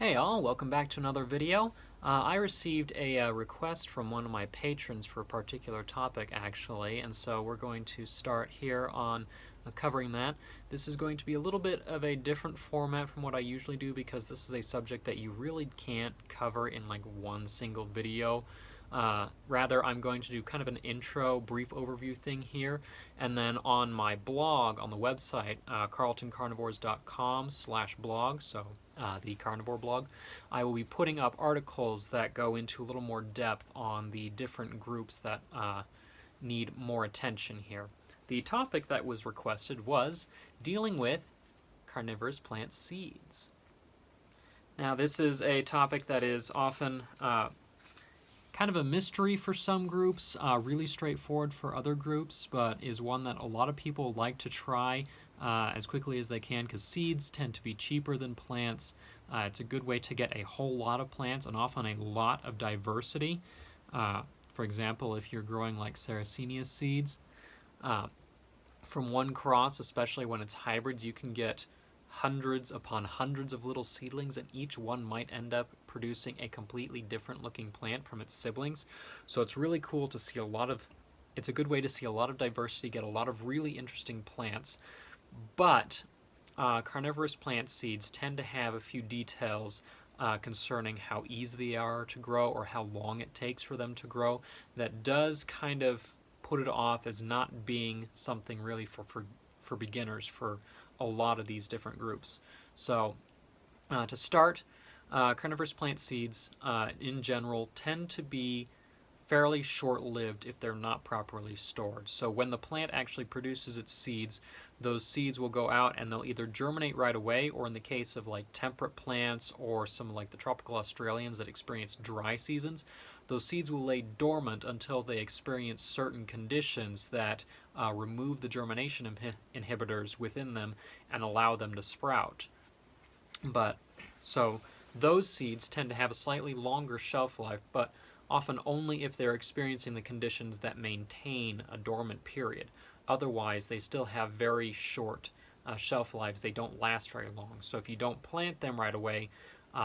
Hey all, welcome back to another video. I received a request from one of my patrons for a particular topic actually, and so we're going to start here on covering that. This is going to be a little bit of a different format from what I usually do because this is a subject that you really can't cover in like one single video. Rather, I'm going to do kind of an intro, brief overview thing here, and then on my blog, on the website, carltoncarnivores.com/blog, so the carnivore blog, I will be putting up articles that go into a little more depth on the different groups that need more attention here. The topic that was requested was dealing with carnivorous plant seeds. Now, this is a topic that is often kind of a mystery for some groups, really straightforward for other groups, but is one that a lot of people like to try as quickly as they can because seeds tend to be cheaper than plants. It's a good way to get a whole lot of plants and often a lot of diversity. For example, if you're growing like Sarracenia seeds, from one cross, especially when it's hybrids, you can get hundreds upon hundreds of little seedlings, and each one might end up producing a completely different looking plant from its siblings. So it's really cool to see it's a good way to see a lot of diversity, get a lot of really interesting plants. But carnivorous plant seeds tend to have a few details concerning how easy they are to grow or how long it takes for them to grow that does kind of put it off as not being something really for beginners for a lot of these different groups. So to start, carnivorous plant seeds in general tend to be fairly short-lived if they're not properly stored. So when the plant actually produces its seeds, those seeds will go out and they'll either germinate right away, or in the case of like temperate plants or some like the tropical Australians that experience dry seasons, those seeds will lay dormant until they experience certain conditions that remove the germination inhibitors within them and allow them to sprout. So those seeds tend to have a slightly longer shelf life, but often only if they're experiencing the conditions that maintain a dormant period. Otherwise, they still have very short shelf lives. They don't last very long. So if you don't plant them right away,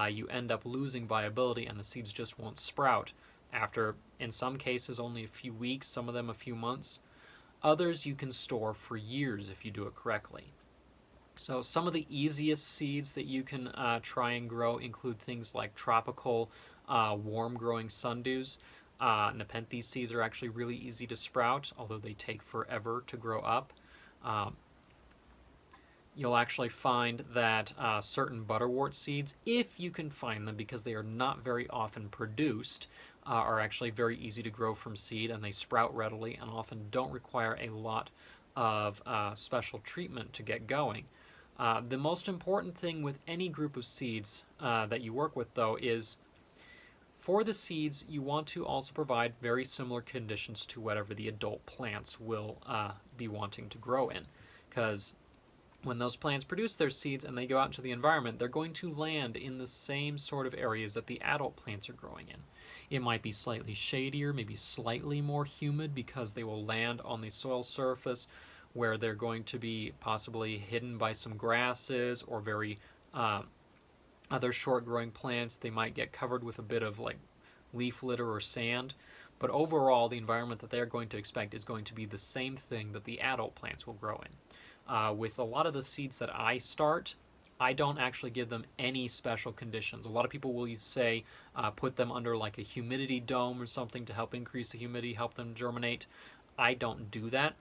you end up losing viability and the seeds just won't sprout after, in some cases, only a few weeks, some of them a few months. Others you can store for years if you do it correctly. So some of the easiest seeds that you can try and grow include things like tropical warm-growing sundews. Nepenthes seeds are actually really easy to sprout, although they take forever to grow up. You'll actually find that certain butterwort seeds, if you can find them because they are not very often produced, are actually very easy to grow from seed, and they sprout readily and often don't require a lot of special treatment to get going. The most important thing with any group of seeds that you work with, though, is for the seeds, you want to also provide very similar conditions to whatever the adult plants will be wanting to grow in. Because when those plants produce their seeds and they go out into the environment, they're going to land in the same sort of areas that the adult plants are growing in. It might be slightly shadier, maybe slightly more humid because they will land on the soil surface where they're going to be possibly hidden by some grasses or very other short-growing plants. They might get covered with a bit of like leaf litter or sand. But overall, the environment that they're going to expect is going to be the same thing that the adult plants will grow in. With a lot of the seeds that I start, I don't actually give them any special conditions. A lot of people will say put them under like a humidity dome or something to help increase the humidity, help them germinate. I don't do that.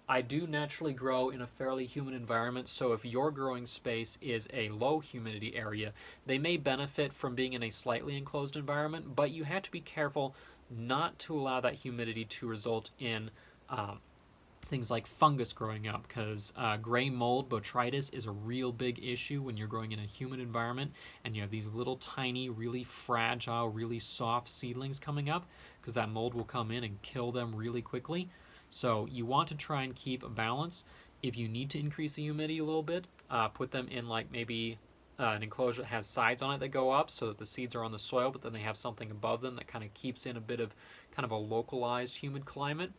I do naturally grow in a fairly humid environment, so if your growing space is a low humidity area, they may benefit from being in a slightly enclosed environment, but you have to be careful not to allow that humidity to result in things like fungus growing up, because gray mold botrytis is a real big issue when you're growing in a humid environment and you have these little tiny, really fragile, really soft seedlings coming up, because that mold will come in and kill them really quickly. So you want to try and keep a balance. If you need to increase the humidity a little bit, put them in like maybe an enclosure that has sides on it that go up so that the seeds are on the soil, but then they have something above them that kind of keeps in a bit of kind of a localized humid climate.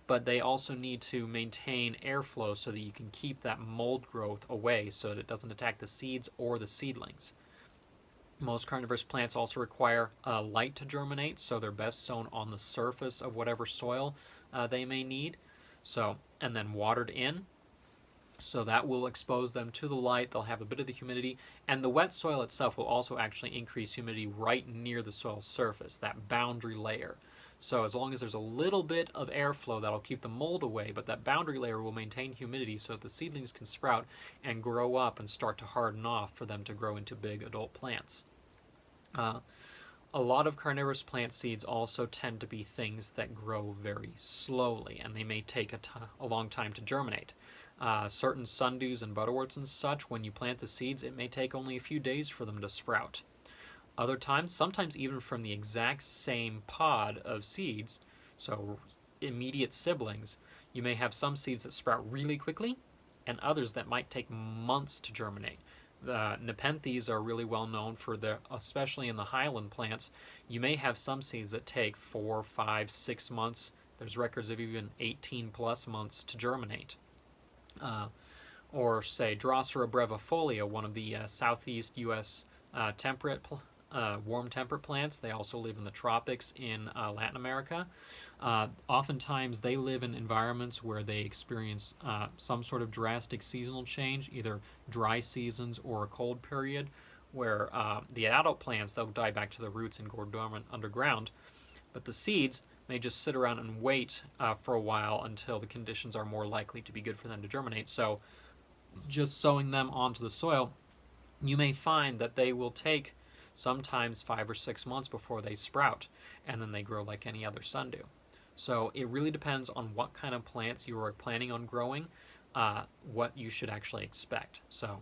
But they also need to maintain airflow so that you can keep that mold growth away so that it doesn't attack the seeds or the seedlings. Most carnivorous plants also require light to germinate, so they're best sown on the surface of whatever soil they may need. So, and then watered in, so that will expose them to the light. They'll have a bit of the humidity, and the wet soil itself will also actually increase humidity right near the soil surface, that boundary layer. So as long as there's a little bit of airflow, that'll keep the mold away, but that boundary layer will maintain humidity so that the seedlings can sprout and grow up and start to harden off for them to grow into big adult plants. Uh, a lot of carnivorous plant seeds also tend to be things that grow very slowly, and they may take a long time to germinate. Certain sundews and butterworts and such, when you plant the seeds, it may take only a few days for them to sprout. Other times, sometimes even from the exact same pod of seeds, so immediate siblings, you may have some seeds that sprout really quickly and others that might take months to germinate. The Nepenthes are really well known for their, especially in the highland plants, you may have some seeds that take 4, 5, 6 months. There's records of even 18 plus months to germinate. Or say Drosera brevifolia, one of the southeast U.S. Temperate warm temperate plants. They also live in the tropics in Latin America. Oftentimes they live in environments where they experience some sort of drastic seasonal change, either dry seasons or a cold period, where the adult plants, they'll die back to the roots and go dormant underground, but the seeds may just sit around and wait for a while until the conditions are more likely to be good for them to germinate. So just sowing them onto the soil, you may find that they will take sometimes 5 or 6 months before they sprout, and then they grow like any other sundew. So it really depends on what kind of plants you are planning on growing, what you should actually expect. So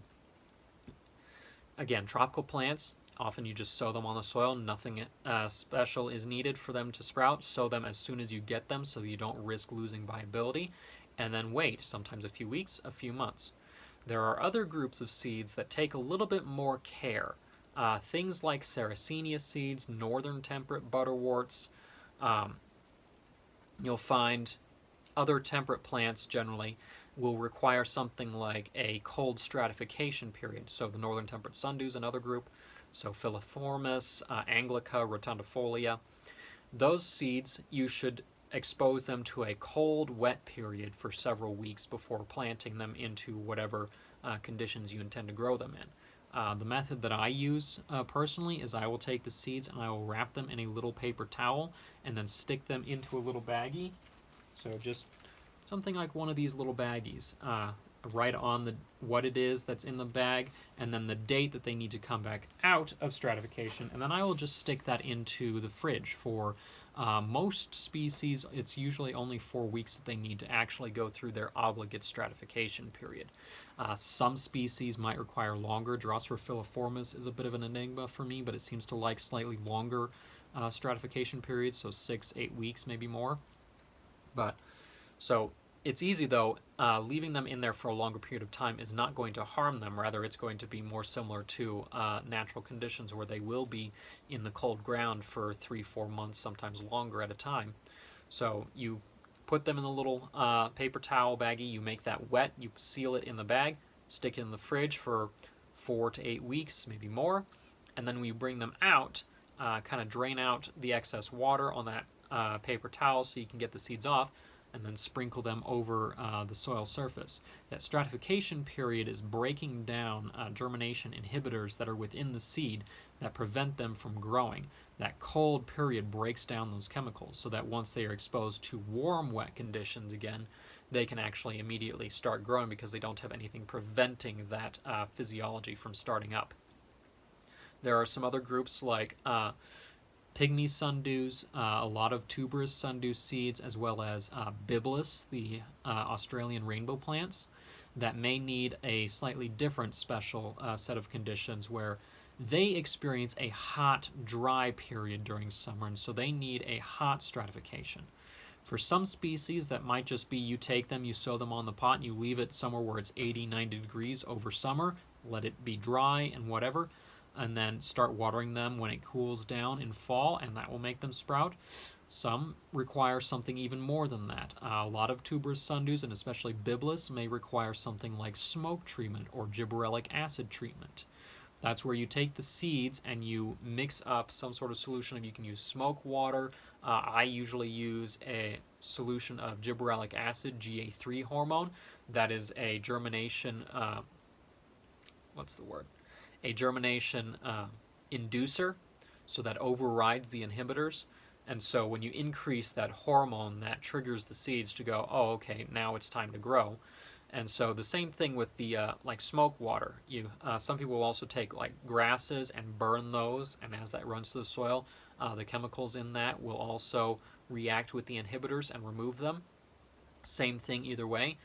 again, tropical plants, often you just sow them on the soil. Nothing special is needed for them to sprout. Sow them as soon as you get them so that you don't risk losing viability, and then wait, sometimes a few weeks, a few months. There are other groups of seeds that take a little bit more care. Things like Sarracenia seeds, northern temperate butterworts. You'll find other temperate plants generally will require something like a cold stratification period. So the northern temperate sundews, another group. So Filiformis, Anglica, rotundifolia. Those seeds, you should expose them to a cold, wet period for several weeks before planting them into whatever conditions you intend to grow them in. The method that I use personally is I will take the seeds and I will wrap them in a little paper towel and then stick them into a little baggie. So just something like one of these little baggies. Write on what it is that's in the bag, and then the date that they need to come back out of stratification, and then I will just stick that into the fridge for most species. It's usually only 4 weeks that they need to actually go through their obligate stratification period. Some species might require longer. Drosera filiformis is a bit of an enigma for me, but it seems to like slightly longer stratification periods, so 6-8 weeks, maybe more. But so it's easy though. Leaving them in there for a longer period of time is not going to harm them. Rather, it's going to be more similar to natural conditions where they will be in the cold ground for 3-4 months, sometimes longer at a time. So you put them in a little paper towel baggie, you make that wet, you seal it in the bag, stick it in the fridge for 4 to 8 weeks, maybe more, and then when you bring them out, kind of drain out the excess water on that paper towel so you can get the seeds off, and then sprinkle them over the soil surface. That stratification period is breaking down germination inhibitors that are within the seed that prevent them from growing. That cold period breaks down those chemicals so that once they are exposed to warm, wet conditions again, they can actually immediately start growing because they don't have anything preventing that physiology from starting up. There are some other groups like pygmy sundews, a lot of tuberous sundew seeds, as well as bibulus, the Australian rainbow plants, that may need a slightly different special set of conditions where they experience a hot, dry period during summer, and so they need a hot stratification. For some species, that might just be you take them, you sow them on the pot, and you leave it somewhere where it's 80, 90 degrees over summer, let it be dry and whatever, and then start watering them when it cools down in fall, and that will make them sprout. Some require something even more than that. A lot of tuberous sundews, and especially bibulus, may require something like smoke treatment or gibberellic acid treatment. That's where you take the seeds and you mix up some sort of solution. You can use smoke water. I usually use a solution of gibberellic acid, GA3 hormone. That is a germination, what's the word? A germination inducer, so that overrides the inhibitors. And so when you increase that hormone, that triggers the seeds to go, oh, okay, now it's time to grow. And so the same thing with the like smoke water. Some people will also take like grasses and burn those, and as that runs through the soil, the chemicals in that will also react with the inhibitors and remove them. Same thing either way.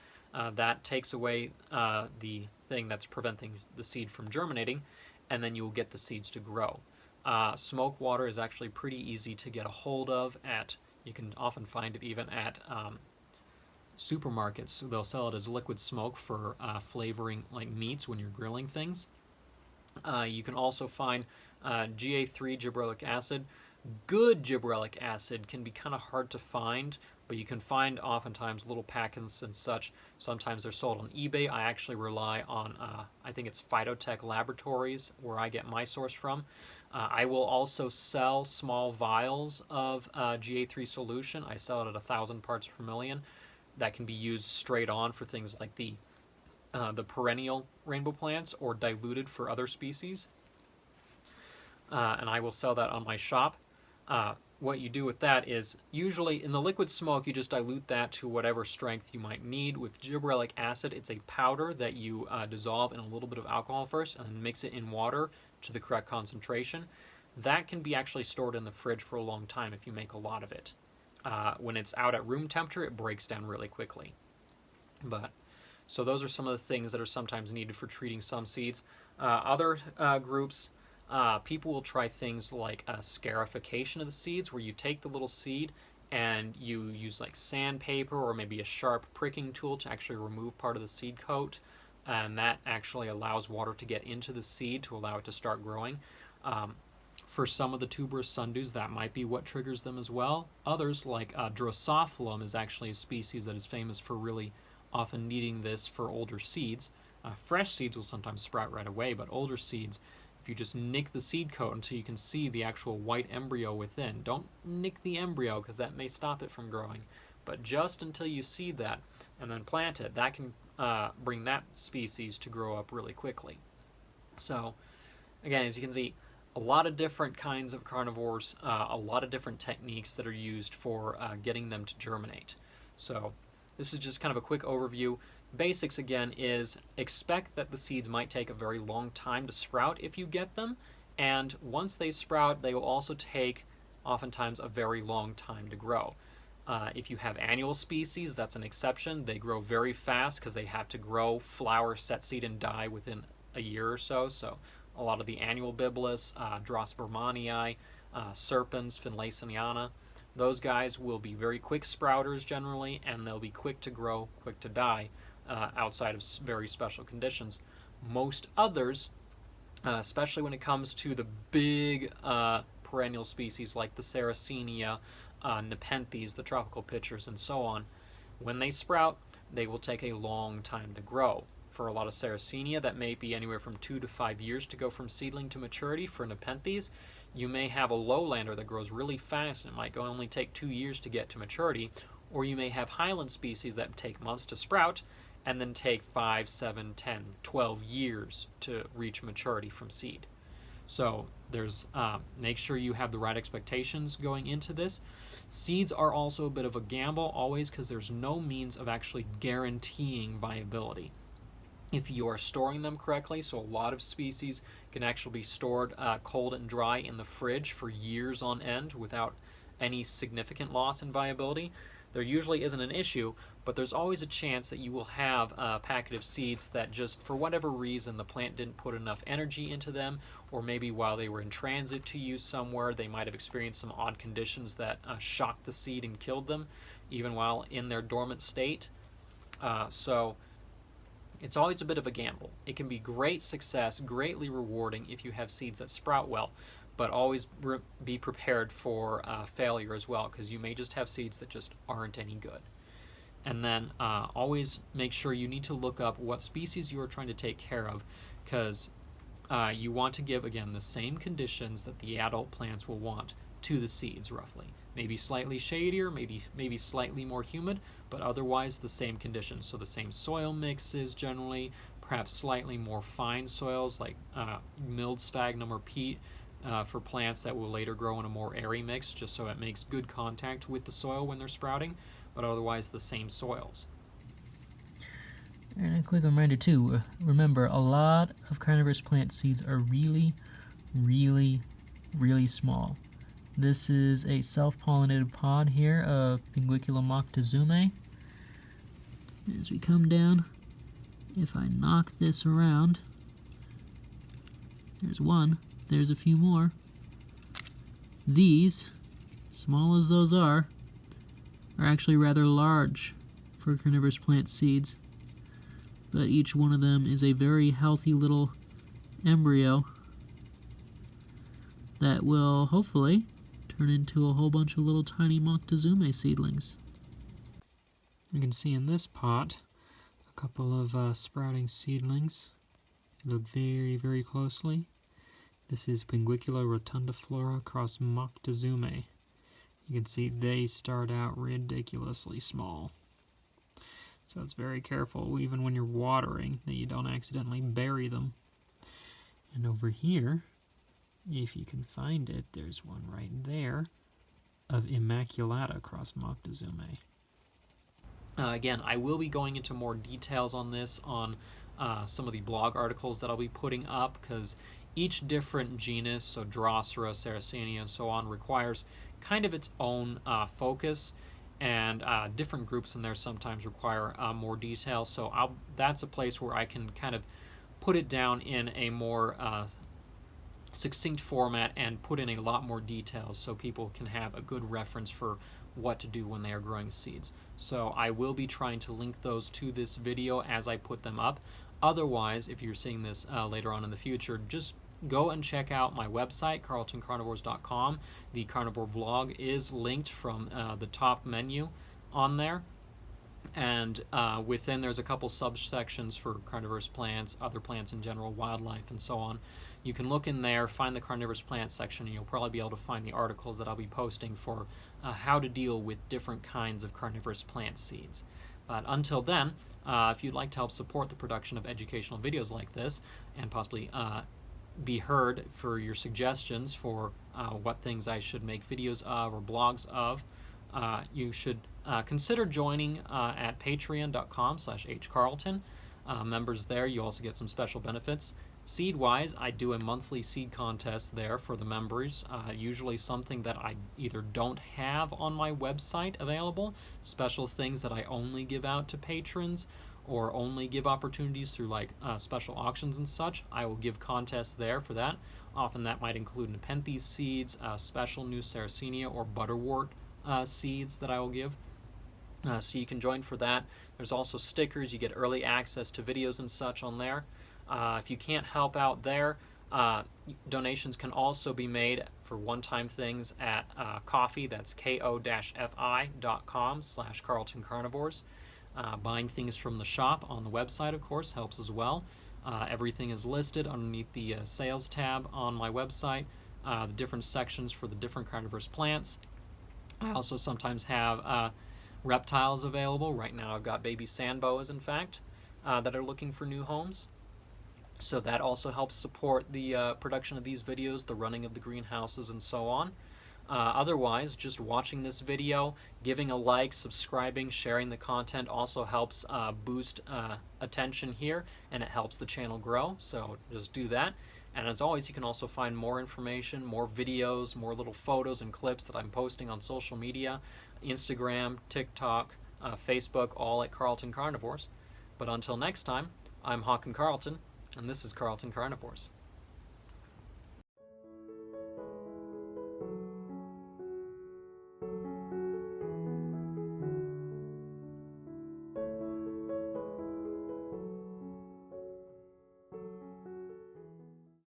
That takes away the thing that's preventing the seed from germinating, and then you'll get the seeds to grow. Smoke water is actually pretty easy to get a hold of at. You can often find it even at supermarkets. They'll sell it as liquid smoke for flavoring like meats when you're grilling things. You can also find GA3 gibberellic acid. Good gibberellic acid can be kind of hard to find, but you can find oftentimes little packets and such. Sometimes they're sold on eBay. I actually rely on, I think it's Phytotech Laboratories, where I get my source from. I will also sell small vials of GA3 solution. I sell it at 1,000 parts per million. That can be used straight on for things like the perennial rainbow plants, or diluted for other species. And I will sell that on my shop. What you do with that is, usually in the liquid smoke, you just dilute that to whatever strength you might need. With gibberellic acid, it's a powder that you dissolve in a little bit of alcohol first and then mix it in water to the correct concentration. That can be actually stored in the fridge for a long time if you make a lot of it. When it's out at room temperature, it breaks down really quickly. So those are some of the things that are sometimes needed for treating some seeds. Other groups, people will try things like scarification of the seeds, where you take the little seed and you use like sandpaper or maybe a sharp pricking tool to actually remove part of the seed coat, and that actually allows water to get into the seed to allow it to start growing. For some of the tuberous sundews, that might be what triggers them as well. Others, like Drosophilum, is actually a species that is famous for really often needing this for older seeds. Fresh seeds will sometimes sprout right away, but older seeds, if you just nick the seed coat until you can see the actual white embryo within, don't nick the embryo because that may stop it from growing, but just until you see that and then plant it, that can bring that species to grow up really quickly. So again, as you can see, a lot of different kinds of carnivores, a lot of different techniques that are used for getting them to germinate. So this is just kind of a quick overview. Basics again is expect that the seeds might take a very long time to sprout if you get them, and once they sprout, they will also take oftentimes a very long time to grow. If you have annual species, that's an exception. They grow very fast because they have to grow, flower, set seed, and die within a year or so. So a lot of the annual bibulus, Drospermanii, serpens, Finlaysiana, those guys will be very quick sprouters generally, and they'll be quick to grow, quick to die, outside of very special conditions. Most others, especially when it comes to the big perennial species like the Sarracenia, Nepenthes, the tropical pitchers, and so on, when they sprout, they will take a long time to grow. For a lot of Sarracenia, that may be anywhere from 2 to 5 years to go from seedling to maturity. For Nepenthes, you may have a lowlander that grows really fast and it might only take 2 years to get to maturity, or you may have highland species that take months to sprout and then take 5, 7, 10, 12 years to reach maturity from seed. So there's make sure you have the right expectations going into this. Seeds are also a bit of a gamble always, because there's no means of actually guaranteeing viability if you are storing them correctly. So a lot of species can actually be stored cold and dry in the fridge for years on end without any significant loss in viability. There usually isn't an issue, but there's always a chance that you will have a packet of seeds that just, for whatever reason, the plant didn't put enough energy into them, or maybe while they were in transit to you somewhere, they might have experienced some odd conditions that shocked the seed and killed them, even while in their dormant state. So it's always a bit of a gamble. It can be great success, greatly rewarding if you have seeds that sprout well, but always be prepared for failure as well, because you may just have seeds that just aren't any good. And then always make sure you need to look up what species you are trying to take care of, because you want to give, again, the same conditions that the adult plants will want to the seeds, roughly. Maybe slightly shadier, maybe slightly more humid, but otherwise the same conditions. So the same soil mixes generally, perhaps slightly more fine soils like milled sphagnum or peat for plants that will later grow in a more airy mix, just so it makes good contact with the soil when they're sprouting, but otherwise the same soils. And a quick reminder too, remember a lot of carnivorous plant seeds are really, really, really small. This is a self-pollinated pod here of Pinguicula Moctezuma. As we come down, if I knock this around, there's one, there's a few more. These, small as those are actually rather large for carnivorous plant seeds. But each one of them is a very healthy little embryo that will hopefully turn into a whole bunch of little tiny Moctezuma seedlings. You can see in this pot a couple of sprouting seedlings. Look very, very closely. This is Pinguicula rotundiflora cross Moctezuma. You can see they start out ridiculously small. So it's very careful, even when you're watering, that you don't accidentally bury them. And over here, if you can find it, there's one right there of Immaculata cross Moctezuma. Again, I will be going into more details on this on some of the blog articles that I'll be putting up, because each different genus, so Drosera, Sarracenia, and so on, requires kind of its own focus, and different groups in there sometimes require more detail. So that's a place where I can kind of put it down in a more succinct format and put in a lot more details so people can have a good reference for what to do when they are growing seeds. So I will be trying to link those to this video as I put them up. Otherwise, if you're seeing this later on in the future, just go and check out my website, carltoncarnivores.com. The carnivore blog is linked from the top menu on there. And within, there's a couple subsections for carnivorous plants, other plants in general, wildlife, and so on. You can look in there, find the carnivorous plant section, and you'll probably be able to find the articles that I'll be posting for how to deal with different kinds of carnivorous plant seeds. But until then, if you'd like to help support the production of educational videos like this, and possibly be heard for your suggestions for what things I should make videos of or blogs of, you should consider joining at patreon.com/hcarlton. Members there, you also get some special benefits. Seed-wise, I do a monthly seed contest there for the members, usually something that I either don't have on my website available, special things that I only give out to patrons, or only give opportunities through like special auctions and such. I will give contests there for that. Often that might include Nepenthes seeds, special new Sarracenia or butterwort seeds that I will give. So you can join for that. There's also stickers. You get early access to videos and such on there. If you can't help out there, donations can also be made for one-time things at Ko-fi. That's ko-fi.com/carltoncarnivores. Buying things from the shop on the website, of course, helps as well. Everything is listed underneath the sales tab on my website, the different sections for the different carnivorous plants. I also sometimes have reptiles available. Right now I've got baby sand boas, in fact, that are looking for new homes. So that also helps support the production of these videos, the running of the greenhouses, and so on. Otherwise, just watching this video, giving a like, subscribing, sharing the content also helps boost attention here, and it helps the channel grow. So just do that. And as always, you can also find more information, more videos, more little photos and clips that I'm posting on social media, Instagram, TikTok, Facebook, all at Carlton Carnivores. But until next time, I'm Hawken Carlton, and this is Carlton Carnivores.